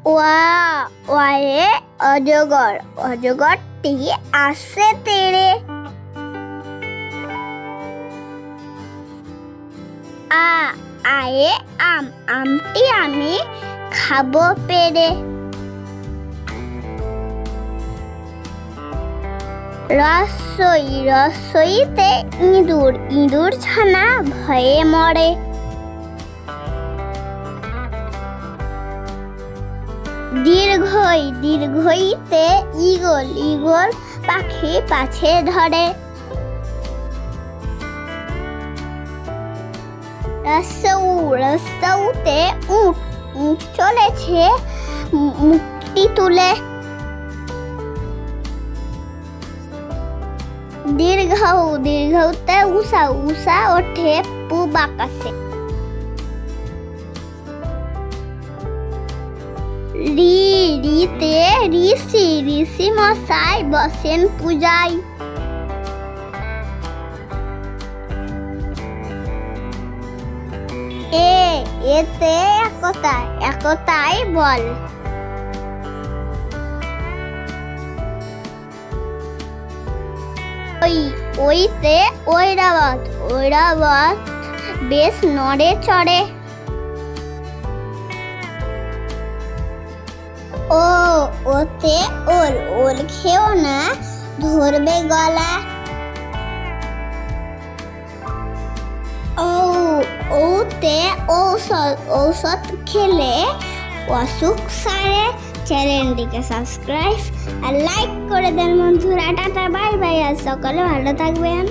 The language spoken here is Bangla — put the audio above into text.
ওয়ে অজগর, অজগরটি আসছে তেড়ে। আয়ে আম, আমটি আমি খাবো পেড়ে। রসই, রসইতে ইঁদুর, ইঁদুর ছানা ভয়ে মরে। দীর্ঘই, দীর্ঘইতে ঈগল, ঈগল পাখি পাছে ধরে। রসৌ, রসৌতে উট, উট চলেছে মুখটি তুলে। দীর্ঘৌ, দীর্ঘৌতে উষা, উষা ওঠে পূব আকাশে। রি, রিতে ঋষি, ঋষি মশাই বসেন পূজায়। এতে একতা, একতাই বল। ওইতে ঐরাবত, ঐরাবত বেশ নড়ে চড়ে। ওতে ওল, ওল খেও না ধরবে গলা। ওতে ঔষধ, ঔষধ খেলে অসুখ সারে। চ্যানেলটিকে সাবস্ক্রাইব আর লাইক করে দেন বন্ধুরা। টাটা, বাই বাই, আর সকালে ভালো থাকবেন।